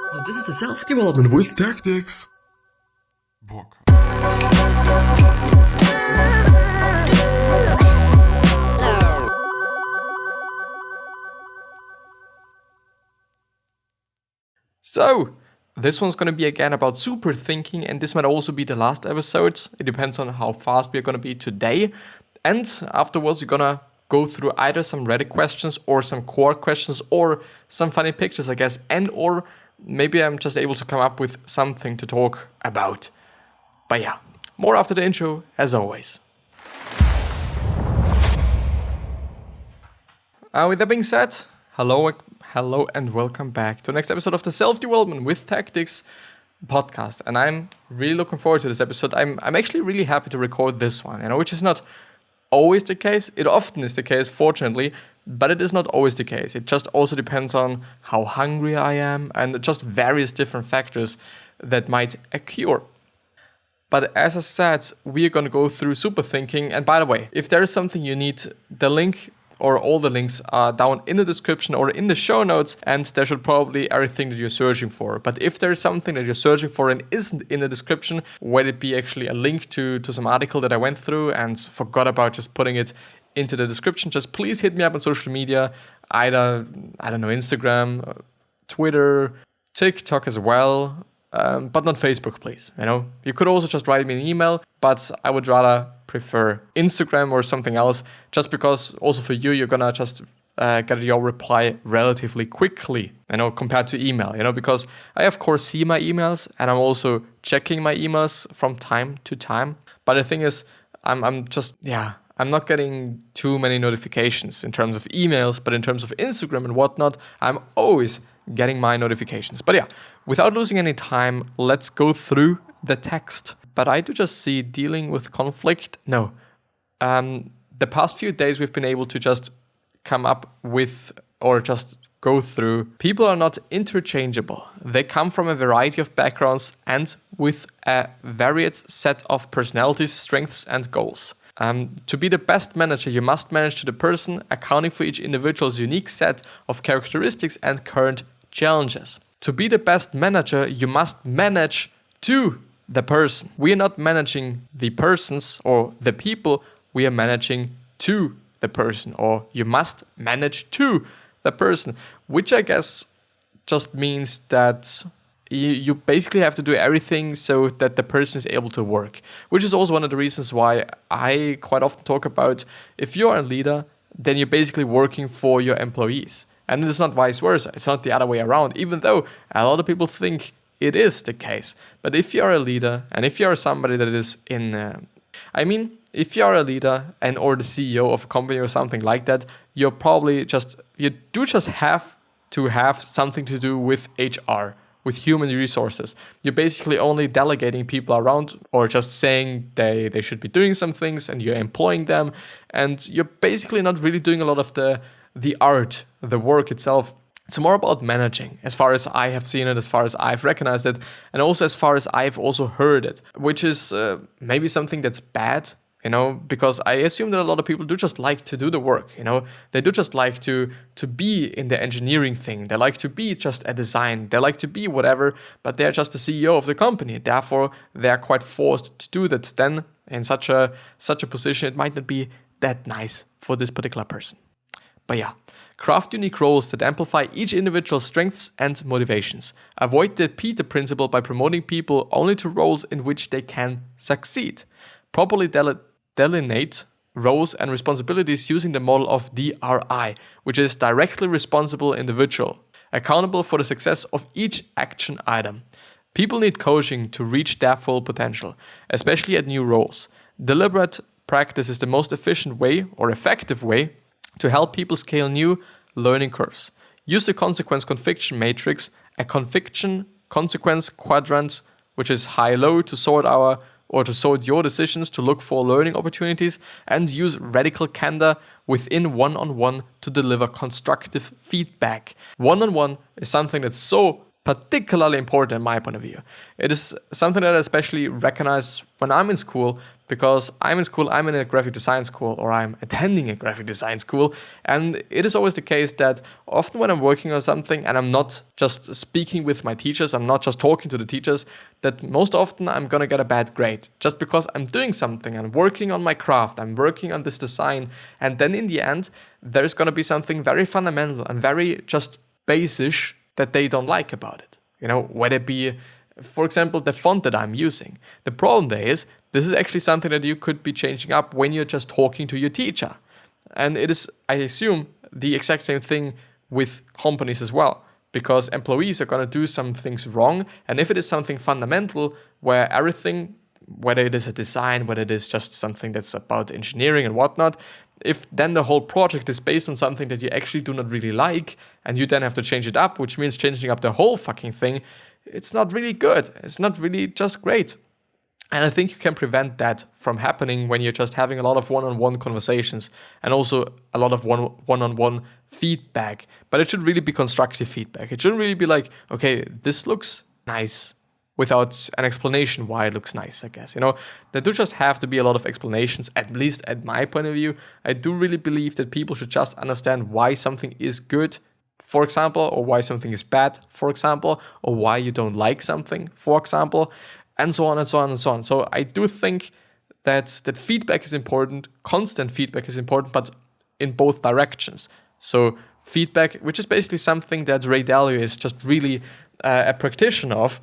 So this is the self-development with tactics book. So, this one's going to be again about super thinking, and this might also be the last episode. It depends on how fast we're going to be today. And afterwards, we're going to go through either some Reddit questions or some core questions or some funny pictures, I guess, and or maybe I'm just able to come up with something to talk about. But yeah, more after the intro, as always. With that being said, hello and welcome back to the next episode of the Self-Development with Tactics podcast. And I'm really looking forward to this episode. I'm actually really happy to record this one, which is not always the case. It often is the case, fortunately, but it is not always the case. It just also depends on how hungry I am and just various different factors that might occur. But as I said, we're going to go through super thinking. And by the way, if there is something you need, the link or all the links are down in the description or in the show notes, and there should probably everything that you're searching for. But if there is something that you're searching for and isn't in the description, whether it be actually a link to some article that I went through and forgot about just putting it into the description, just please hit me up on social media, either, Instagram, Twitter, TikTok as well, but not Facebook, please. You could also just write me an email, but I would rather prefer Instagram or something else, just because also for you're gonna just get your reply relatively quickly, compared to email, because I of course see my emails and I'm also checking my emails from time to time. But the thing is, I'm not getting too many notifications in terms of emails, but in terms of Instagram and whatnot, I'm always getting my notifications. But yeah, without losing any time, let's go through the text. But I do just see dealing with conflict. No. The past few days we've been able to just come up with or just go through. People are not interchangeable. They come from a variety of backgrounds and with a varied set of personalities, strengths and goals. To be the best manager, you must manage to the person, accounting for each individual's unique set of characteristics and current challenges. To be the best manager, you must manage to the person. We are not managing the persons or the people, we are managing to the person, or you must manage to the person, which I guess just means that you basically have to do everything so that the person is able to work, which is also one of the reasons why I quite often talk about if you're a leader, then you're basically working for your employees. And it's not vice versa. It's not the other way around, even though a lot of people think it is the case. But if you're a leader and if you're somebody that is if you're a leader and or the CEO of a company or something like that, you do just have to have something to do with HR, with human resources. You're basically only delegating people around or just saying they should be doing some things and you're employing them. And you're basically not really doing a lot of the art, the work itself. It's more about managing, as far as I have seen it, as far as I've recognized it, and also as far as I've also heard it, which is maybe something that's bad, because I assume that a lot of people do just like to do the work, They do just like to be in the engineering thing. They like to be just a design. They like to be whatever, but they're just the CEO of the company. Therefore, they're quite forced to do that. Then, in such a position, it might not be that nice for this particular person. But yeah, craft unique roles that amplify each individual's strengths and motivations. Avoid the Peter principle by promoting people only to roles in which they can succeed. Properly delineate roles and responsibilities using the model of DRI, which is directly responsible individual, accountable for the success of each action item. People need coaching to reach their full potential, especially at new roles. Deliberate practice is the most efficient way or effective way to help people scale new learning curves. Use the consequence-conviction matrix, a conviction-consequence quadrant, which is high-low to sort your decisions to look for learning opportunities, and use radical candor within one-on-one to deliver constructive feedback. One-on-one is something that's so particularly important in my point of view. It is something that I especially recognize when I'm in school, because I'm in a graphic design school, or I'm attending a graphic design school, and it is always the case that often when I'm working on something and I'm not just speaking with my teachers, I'm not just talking to the teachers, that most often I'm gonna get a bad grade just because I'm doing something, I'm working on my craft, I'm working on this design, and then in the end there's gonna be something very fundamental and very just basic that they don't like about it. Whether it be, for example, the font that I'm using. The problem there is, this is actually something that you could be changing up when you're just talking to your teacher. And it is, I assume, the exact same thing with companies as well, because employees are going to do some things wrong. And if it is something fundamental where everything, whether it is a design, whether it is just something that's about engineering and whatnot, if then the whole project is based on something that you actually do not really like, and you then have to change it up, which means changing up the whole fucking thing, it's not really good. It's not really just great. And I think you can prevent that from happening when you're just having a lot of one-on-one conversations and also a lot of one-on-one feedback. But it should really be constructive feedback. It shouldn't really be like, okay, this looks nice, without an explanation why it looks nice, I guess. There do just have to be a lot of explanations, at least at my point of view. I do really believe that people should just understand why something is good, for example, or why something is bad, for example, or why you don't like something, for example, and so on and so on and so on. So I do think that feedback is important, constant feedback is important, but in both directions. So feedback, which is basically something that Ray Dalio is just really a practitioner of.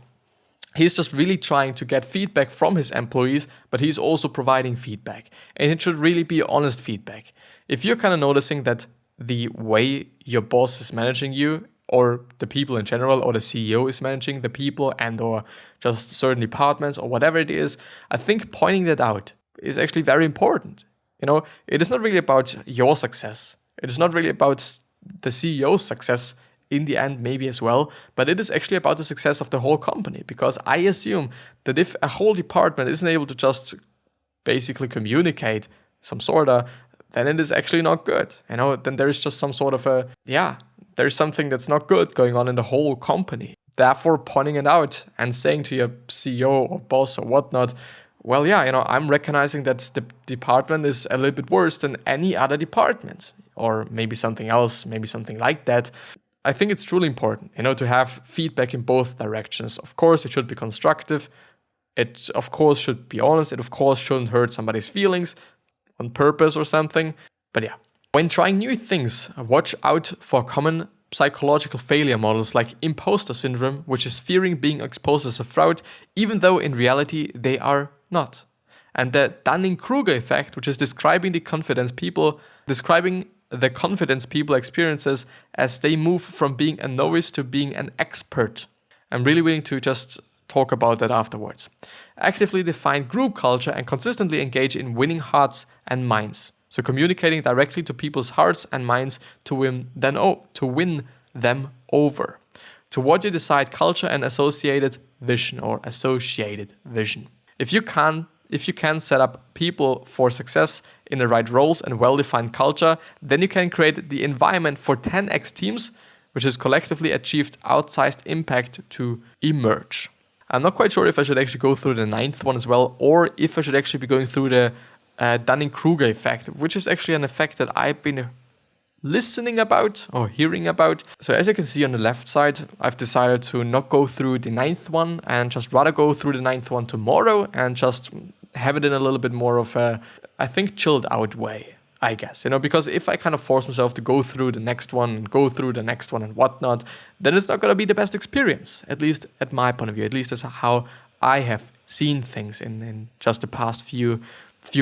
He's just really trying to get feedback from his employees, but he's also providing feedback. And it should really be honest feedback. If you're kind of noticing that the way your boss is managing you, or the people in general, or the CEO is managing the people and or just certain departments or whatever it is, I think pointing that out is actually very important. It is not really about your success. It is not really about the CEO's success in the end, maybe as well, but it is actually about the success of the whole company, because I assume that if a whole department isn't able to just basically communicate some sort of, then it is actually not good. Then there is just some sort of there's something that's not good going on in the whole company. Therefore, pointing it out and saying to your CEO or boss or whatnot, well, I'm recognizing that the department is a little bit worse than any other department, or maybe something else, maybe something like that. I think it's truly important, to have feedback in both directions. Of course, it should be constructive. It, of course, should be honest. It, of course, shouldn't hurt somebody's feelings on purpose or something. But yeah, when trying new things, watch out for common psychological failure models like imposter syndrome, which is fearing being exposed as a fraud, even though in reality they are not. And the dunning-kruger effect, which is describing the confidence people experiences as they move from being a novice to being an expert. I'm really willing to just talk about that afterwards. Actively define group culture and consistently engage in winning hearts and minds. So communicating directly to people's hearts and minds to win them over. To what you decide culture and associated vision. If you can set up people for success in the right roles and well-defined culture, then you can create the environment for 10x teams, which is collectively achieved outsized impact to emerge. I'm not quite sure if I should actually go through the 9th one as well, or if I should actually be going through the dunning-kruger effect, which is actually an effect that I've been listening about or hearing about. So as you can see on the left side, I've decided to not go through the 9th one and just rather go through the 9th one tomorrow and just have it in a little bit more of a, I think, chilled out way, I guess, because if I kind of force myself to go through the next one and go through the next one and whatnot, then it's not going to be the best experience, at least at my point of view. At least that's how I have seen things in just the past few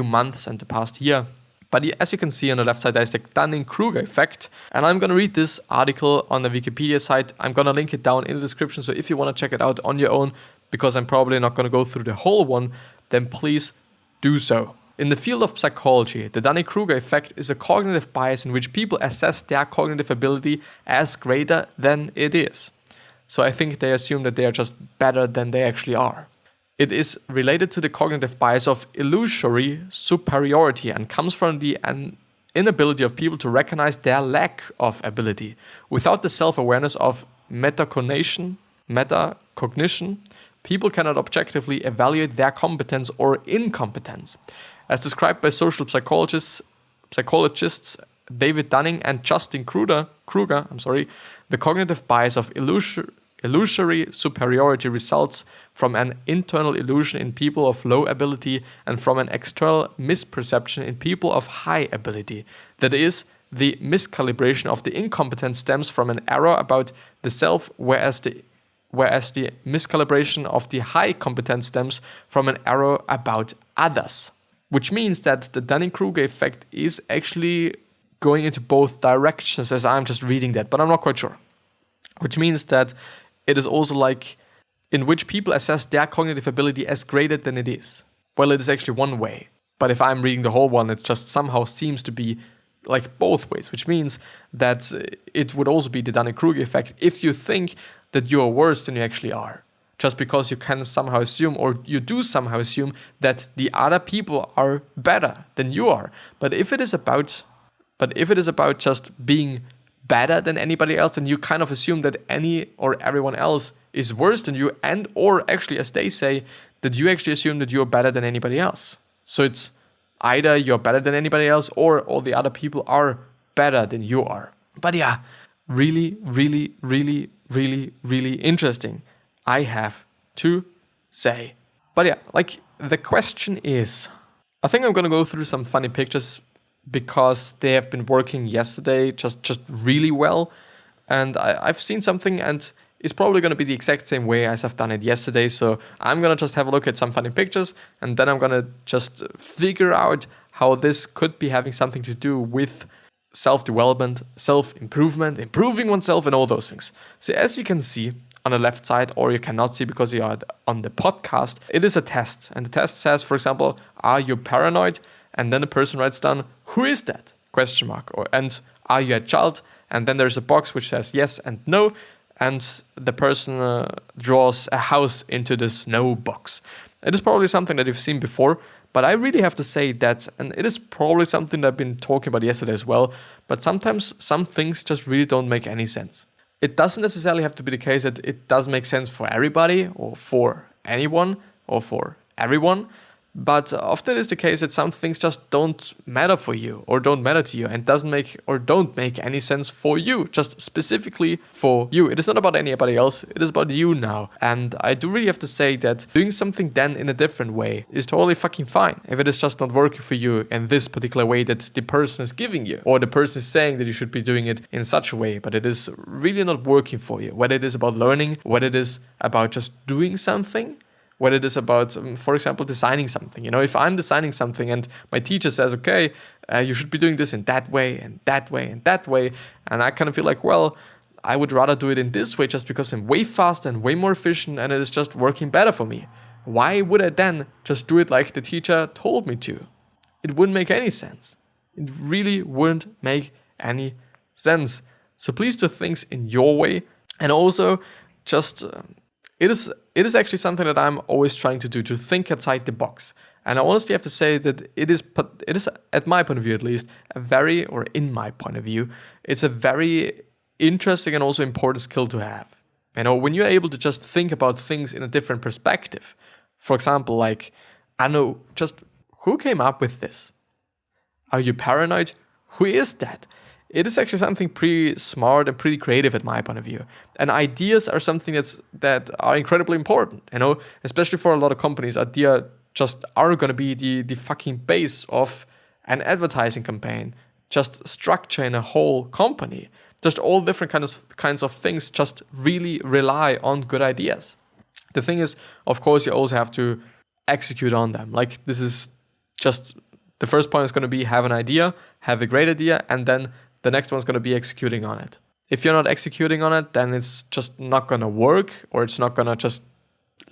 months and the past year. But as you can see on the left side, there's the dunning-kruger effect. And I'm going to read this article on the Wikipedia site. I'm going to link it down in the description. So if you want to check it out on your own, because I'm probably not going to go through the whole one, then please do so. In the field of psychology, the dunning-kruger effect is a cognitive bias in which people assess their cognitive ability as greater than it is. So I think they assume that they are just better than they actually are. It is related to the cognitive bias of illusory superiority and comes from the inability of people to recognize their lack of ability without the self-awareness of metacognition, metacognition, people cannot objectively evaluate their competence or incompetence. As described by social psychologists David Dunning and Justin Kruger, the cognitive bias of illusory superiority results from an internal illusion in people of low ability and from an external misperception in people of high ability. That is, the miscalibration of the incompetence stems from an error about the self, whereas the miscalibration of the high competence stems from an error about others. Which means that the dunning-kruger effect is actually going into both directions, as I'm just reading that, but I'm not quite sure. Which means that it is also like in which people assess their cognitive ability as greater than it is. Well, it is actually one way, but if I'm reading the whole one, it just somehow seems to be like both ways, which means that it would also be the dunning-kruger effect if you think that you are worse than you actually are. Just because you can somehow assume, or you do somehow assume, that the other people are better than you are. But if it is about just being better than anybody else, then you kind of assume that any or everyone else is worse than you, and or actually, as they say, that you actually assume that you're better than anybody else. So it's either you're better than anybody else, or all the other people are better than you are. But yeah, really, really, really, really, really interesting, I have to say. But yeah, like the question is, I think I'm gonna go through some funny pictures because they have been working yesterday just really well. And I've seen something and it's probably gonna be the exact same way as I've done it yesterday. So I'm gonna just have a look at some funny pictures and then I'm gonna just figure out how this could be having something to do with self-development, self-improvement, improving oneself and all those things. So as you can see on the left side, or you cannot see because you are on the podcast, it is a test. And the test says, for example, are you paranoid? And then the person writes down, who is that? Question mark. And are you a child? And then there's a box which says yes and no. And the person draws a house into this no box. It is probably something that you've seen before, but I really have to say that, and it is probably something that I've been talking about yesterday as well, but sometimes some things just really don't make any sense. It doesn't necessarily have to be the case that it does make sense for everybody or for anyone or for everyone, but often it is the case that some things just don't matter for you or don't matter to you and don't make any sense for you, just specifically for you. It is not about anybody else, it is about you now. And I do really have to say that doing something then in a different way is totally fucking fine. If it is just not working for you in this particular way that the person is giving you, or the person is saying that you should be doing it in such a way, but it is really not working for you. Whether it is about learning, whether it is about just doing something, whether it is about, for example, designing something. You know, if I'm designing something and my teacher says, okay, you should be doing this in that way and that way and that way, and I kind of feel like, well, I would rather do it in this way just because I'm way faster and way more efficient and it is just working better for me. Why would I then just do it like the teacher told me to? It wouldn't make any sense. It really wouldn't make any sense. So please do things in your way, and also just... It is actually something that I'm always trying to do, to think outside the box. And I honestly have to say that it is, at my point of view at least, in my point of view, it's a very interesting and also important skill to have. You know, when you're able to just think about things in a different perspective. For example, like, I know, just who came up with this? Are you paranoid? Who is that? It is actually something pretty smart and pretty creative at my point of view. And ideas are something that are incredibly important, you know, especially for a lot of companies. Ideas just are going to be the fucking base of an advertising campaign, just structure in a whole company. Just all different kinds of things just really rely on good ideas. The thing is, of course, you also have to execute on them. Like, this is just, the first point is going to be have an idea, have a great idea, and then the next one's going to be executing on it. If you're not executing on it, then it's just not going to work, or it's not going to just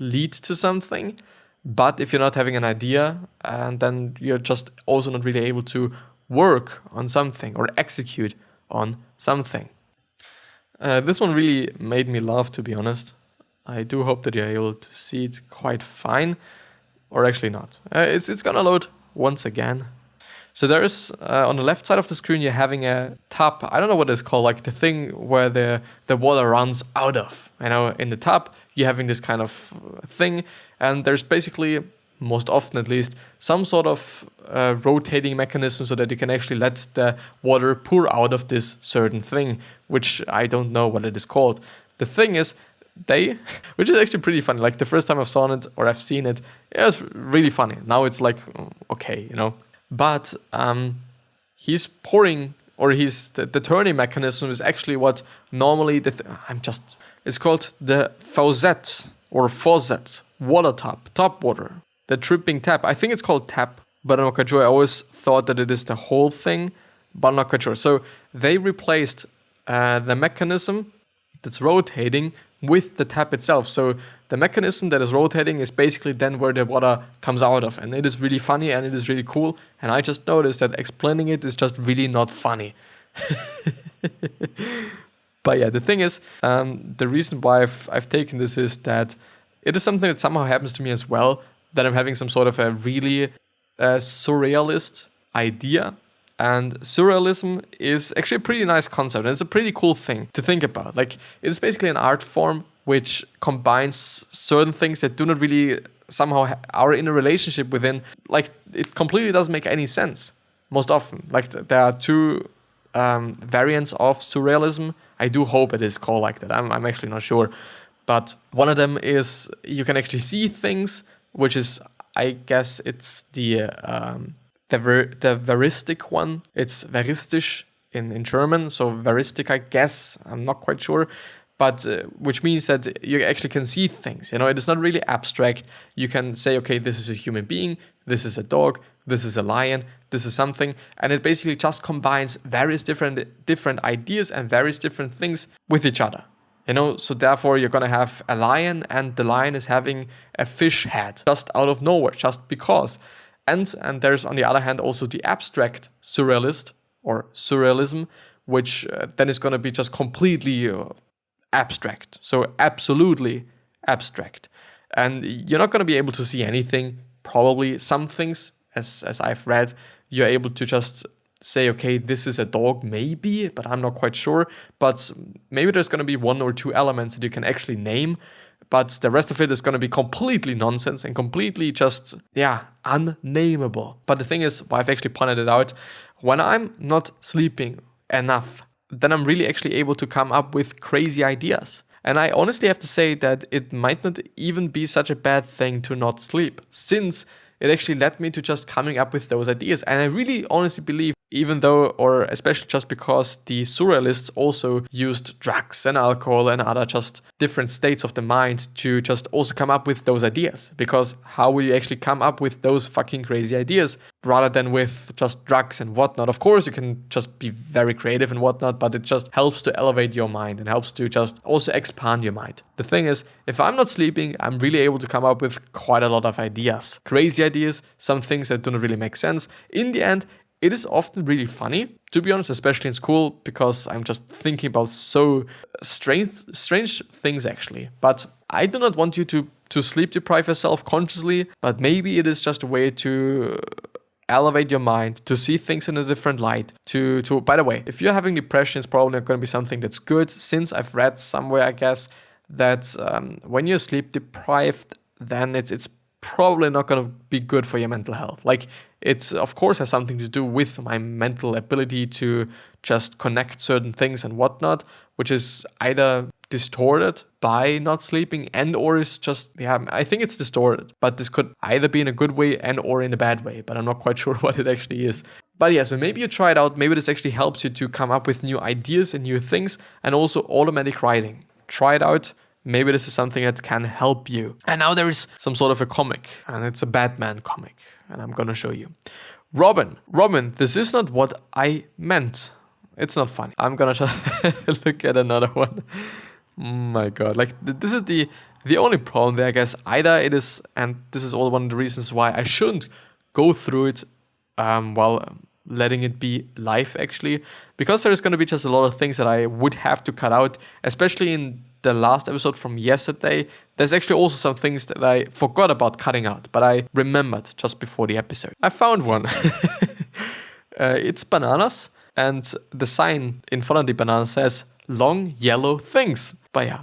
lead to something. But if you're not having an idea, then you're just also not really able to work on something or execute on something. This one really made me laugh, to be honest. I do hope that you're able to see it quite fine, or actually not. It's going to load once again. So there's on the left side of the screen, you're having a tap. I don't know what it's called, like the thing where the water runs out of. In the tap, you're having this kind of thing, and there's basically, most often at least, some sort of rotating mechanism so that you can actually let the water pour out of this certain thing, which I don't know what it is called. The thing is, which is actually pretty funny. Like the first time I've seen it, it was really funny. Now it's like, okay, But he's pouring, or the turning mechanism is actually what normally it's called the faucet or faucet, water tap water, the dripping tap. I think it's called tap, but I'm not quite sure. I always thought that it is the whole thing, but I'm not quite sure. So they replaced the mechanism that's rotating with the tap itself. So the mechanism that is rotating is basically then where the water comes out of. And it is really funny and it is really cool. And I just noticed that explaining it is just really not funny. But yeah, the thing is, the reason why I've taken this is that it is something that somehow happens to me as well, that I'm having some sort of a really surrealist idea. And surrealism is actually a pretty nice concept. And it's a pretty cool thing to think about. Like, it's basically an art form which combines certain things that do not really somehow are in a relationship within. Like, it completely doesn't make any sense most often. Like, there are two variants of surrealism. I do hope it is called like that. I'm actually not sure. But one of them is you can actually see things, which is, I guess, it's the veristic one. It's veristisch in German, so veristic, I guess. I'm not quite sure, but which means that you actually can see things. It is not really abstract. You can say, okay, this is a human being, this is a dog, this is a lion, this is something, and it basically just combines various different ideas and various different things with each other. So therefore you're gonna have a lion, and the lion is having a fish head just out of nowhere, just because. And there's, on the other hand, also the abstract surrealist or surrealism, which then is going to be just completely abstract. So absolutely abstract. And you're not going to be able to see anything. Probably some things, as I've read, you're able to just say, okay, this is a dog, maybe, but I'm not quite sure. But maybe there's going to be one or two elements that you can actually name. But the rest of it is going to be completely nonsense and completely just, unnameable. But the thing is, I've actually pointed it out, when I'm not sleeping enough, then I'm really actually able to come up with crazy ideas. And I honestly have to say that it might not even be such a bad thing to not sleep, since it actually led me to just coming up with those ideas. And I really honestly believe, even though, or especially just because the surrealists also used drugs and alcohol and other just different states of the mind to just also come up with those ideas. Because how will you actually come up with those fucking crazy ideas rather than with just drugs and whatnot? Of course, you can just be very creative and whatnot, but it just helps to elevate your mind and helps to just also expand your mind. The thing is, if I'm not sleeping, I'm really able to come up with quite a lot of ideas. Crazy ideas, some things that don't really make sense. In the end, it is often really funny, to be honest, especially in school, because I'm just thinking about so strange things actually. But I do not want you to sleep deprive yourself consciously, but maybe it is just a way to elevate your mind, to see things in a different light, by the way, if you're having depression, it's probably not going to be something that's good, since I've read somewhere, I guess, that when you're sleep deprived, then it's probably not going to be good for your mental health. Like, it's of course has something to do with my mental ability to just connect certain things and whatnot, which is either distorted by not sleeping and or is just, I think it's distorted, but this could either be in a good way and or in a bad way, but I'm not quite sure what it actually is. But yeah, so maybe you try it out, maybe this actually helps you to come up with new ideas and new things, and also automatic writing. Try it out. Maybe this is something that can help you. And now there is some sort of a comic, and it's a Batman comic, and I'm gonna show you. Robin, this is not what I meant. It's not funny. I'm gonna just look at another one. My God, like this is the only problem there, I guess. Either it is, and this is all one of the reasons why I shouldn't go through it while letting it be live, actually, because there's gonna be just a lot of things that I would have to cut out, especially in the last episode from yesterday. There's actually also some things that I forgot about cutting out, but I remembered just before the episode. I found one. it's bananas, and the sign in front of the banana says long yellow things. But yeah,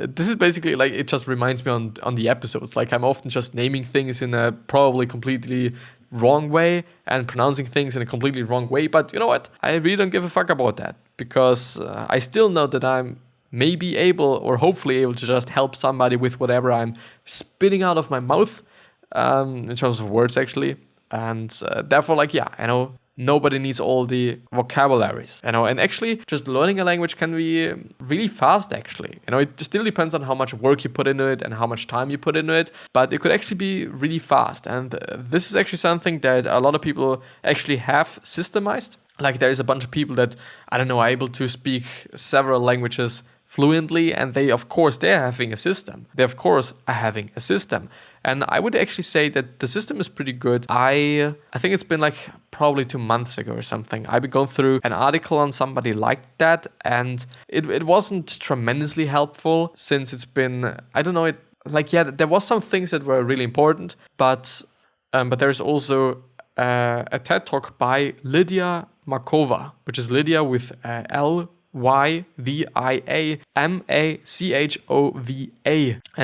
this is basically like, it just reminds me on the episodes. Like, I'm often just naming things in a probably completely wrong way and pronouncing things in a completely wrong way. But you know what? I really don't give a fuck about that, because I still know that I'm maybe able, or hopefully able, to just help somebody with whatever I'm spitting out of my mouth, in terms of words actually. And therefore, like, yeah, I know nobody needs all the vocabularies, and actually just learning a language can be really fast actually. It still depends on how much work you put into it and how much time you put into it, but it could actually be really fast. And this is actually something that a lot of people actually have systemized. Like, there is a bunch of people that, I don't know, are able to speak several languages fluently, and they're having a system. They of course are having a system. And I would actually say that the system is pretty good. I think it's been like probably 2 months ago or something. I've been going through an article on somebody like that, and it wasn't tremendously helpful, since it's been, I don't know, there was some things that were really important, but there's also a TED Talk by Lydia Markova, which is Lydia with Lydia Machova. And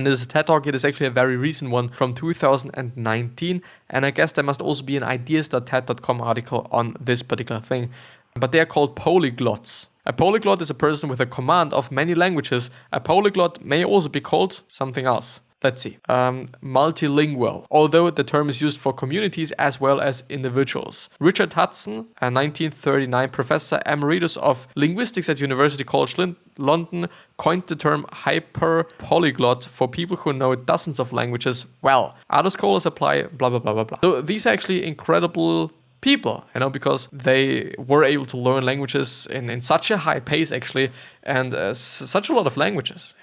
this is a TED Talk. It is actually a very recent one from 2019. And I guess there must also be an ideas.ted.com article on this particular thing. But they are called polyglots. A polyglot is a person with a command of many languages. A polyglot may also be called something else. Let's see. Multilingual, although the term is used for communities as well as individuals. Richard Hudson, a 1939 professor emeritus of linguistics at University College London, coined the term hyperpolyglot for people who know dozens of languages well. Other scholars apply blah, blah, blah, blah, blah. So these are actually incredible people, because they were able to learn languages in such a high pace actually, and such a lot of languages,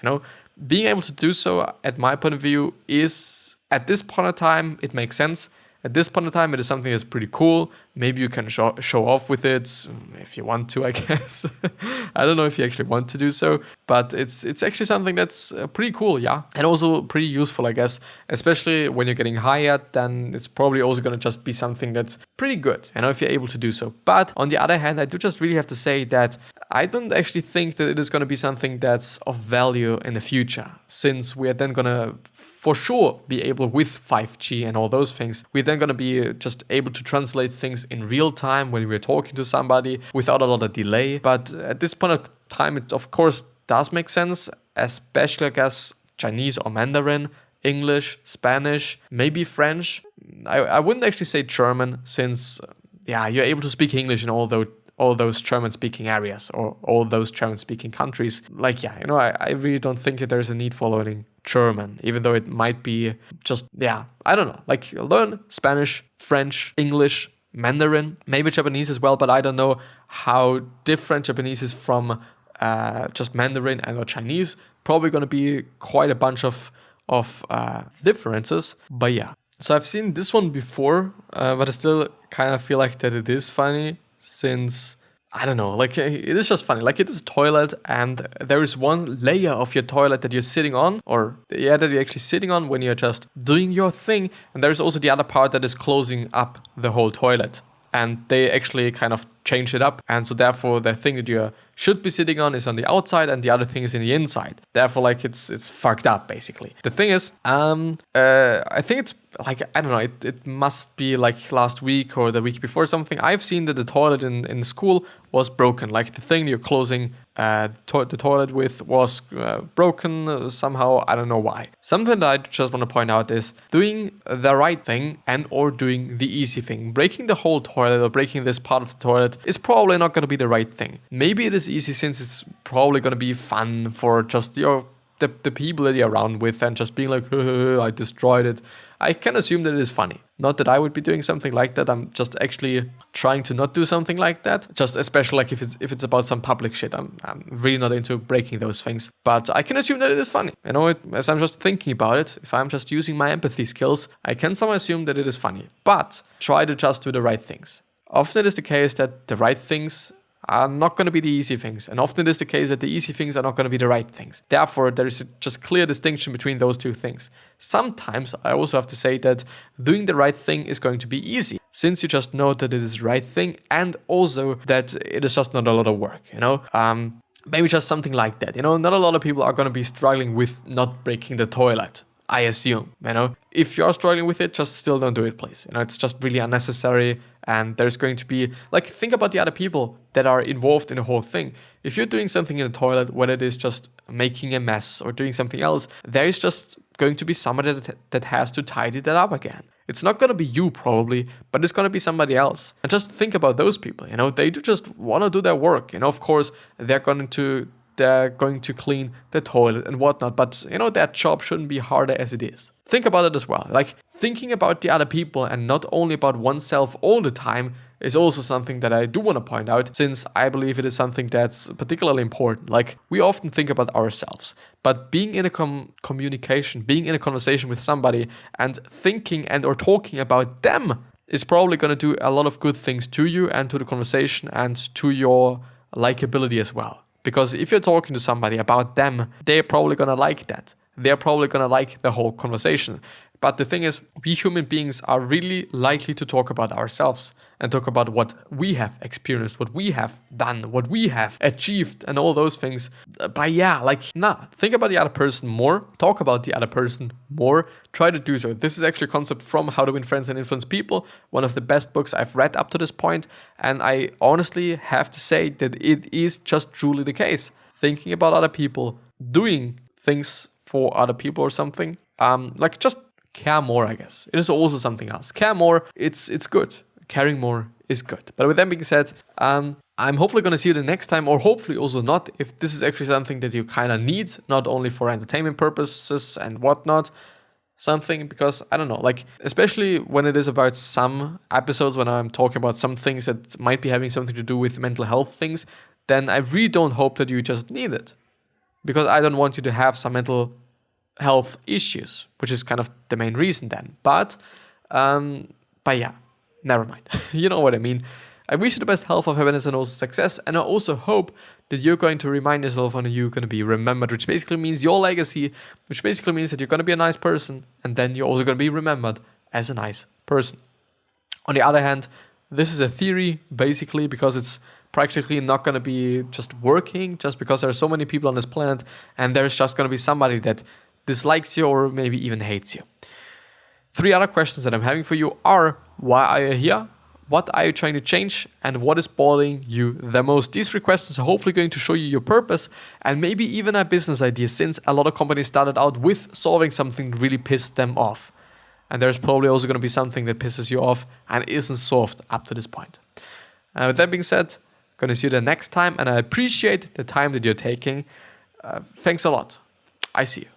Being able to do so, at my point of view, is, at this point in time, it makes sense. At this point in time, it is something that's pretty cool. Maybe you can show off with it if you want to, I guess. I don't know if you actually want to do so, but it's actually something that's pretty cool, yeah. And also pretty useful, I guess. Especially when you're getting hired, then it's probably also going to just be something that's pretty good, if you're able to do so. But on the other hand, I do just really have to say that I don't actually think that it is going to be something that's of value in the future, since we are then going to, for sure, be able, with 5G and all those things, we're then going to be just able to translate things in real time when we're talking to somebody without a lot of delay. But at this point of time, it of course does make sense, especially, I guess, Chinese or Mandarin, English, Spanish, maybe French. I wouldn't actually say German, since, you're able to speak English in all those German-speaking areas or all those German-speaking countries. I really don't think that there's a need for learning German, even though it might be just, I don't know, learn Spanish, French, English, Mandarin, maybe Japanese as well, but I don't know how different Japanese is from just Mandarin and or Chinese. Probably going to be quite a bunch of differences, but yeah. So I've seen this one before, but I still kind of feel like that it is funny, since, I don't know, it is just funny. It is a toilet, and there is one layer of your toilet that you're sitting on, that you're actually sitting on when you're just doing your thing, and there's also the other part that is closing up the whole toilet. And they actually kind of change it up, and so therefore the thing that you should be sitting on is on the outside, and the other thing is in the inside. Therefore, it's fucked up, basically. The thing is, I think it's I don't know, it must be last week or the week before something. I've seen that the toilet in school was broken. The thing you're closing the toilet with was broken somehow. I don't know why. Something that I just want to point out is doing the right thing and or doing the easy thing. Breaking the whole toilet or breaking this part of the toilet is probably not going to be the right thing. Maybe it is easy, since it's probably going to be fun for just the people that you're around with, and just being like, I destroyed it. I can assume that it is funny. Not that I would be doing something like that. I'm just actually trying to not do something like that. Just especially if it's about some public shit. I'm really not into breaking those things. But I can assume that it is funny. As I'm just thinking about it, if I'm just using my empathy skills, I can somehow assume that it is funny. But try to just do the right things. Often it is the case that the right things are not going to be the easy things. And often it is the case that the easy things are not going to be the right things. Therefore, there is a just clear distinction between those two things. Sometimes I also have to say that doing the right thing is going to be easy, since you just know that it is the right thing, and also that it is just not a lot of work, maybe just something like that. Not a lot of people are going to be struggling with not breaking the toilet, I assume. If you're struggling with it, just still don't do it, please. It's just really unnecessary. And there's going to be, think about the other people that are involved in the whole thing. If you're doing something in the toilet, whether it is just making a mess or doing something else, there is just going to be somebody that has to tidy that up again. It's not going to be you probably, but it's going to be somebody else. And just think about those people, they do just want to do their work. Of course, they're going to clean the toilet and whatnot, but that job shouldn't be harder as it is. Think about it as well. Thinking about the other people and not only about oneself all the time is also something that I do want to point out, since I believe it is something that's particularly important. We often think about ourselves, but being in a communication, being in a conversation with somebody and thinking and or talking about them is probably going to do a lot of good things to you and to the conversation and to your likability as well. Because if you're talking to somebody about them, they're probably going to like that. They're probably going to like the whole conversation. But the thing is, we human beings are really likely to talk about ourselves and talk about what we have experienced, what we have done, what we have achieved, and all those things. Think about the other person more, talk about the other person more, try to do so. This is actually a concept from How to Win Friends and Influence People, one of the best books I've read up to this point, and I honestly have to say that it is just truly the case. Thinking about other people, doing things for other people or something, just care more, I guess. It is also something else. Care more, it's good. Caring more is good. But with that being said, I'm hopefully going to see you the next time, or hopefully also not, if this is actually something that you kind of need, not only for entertainment purposes and whatnot, something, because I don't know, especially when it is about some episodes when I'm talking about some things that might be having something to do with mental health things, then I really don't hope that you just need it, because I don't want you to have some mental health issues, which is kind of the main reason then. But yeah, never mind. You know what I mean. I wish you the best health, of happiness, and also success. And I also hope that you're going to remind yourself when you're going to be remembered, which basically means your legacy, which basically means that you're going to be a nice person, and then you're also going to be remembered as a nice person. On the other hand, this is a theory, basically, because it's practically not going to be just working, just because there are so many people on this planet, and there's just going to be somebody that dislikes you or maybe even hates you. 3 other questions that I'm having for you are: why are you here? What are you trying to change? And what is bothering you the most? These 3 questions are hopefully going to show you your purpose and maybe even a business idea, since a lot of companies started out with solving something that really pissed them off. And there's probably also going to be something that pisses you off and isn't solved up to this point. With that being said, going to see you the next time, and I appreciate the time that you're taking. Thanks a lot. I see you.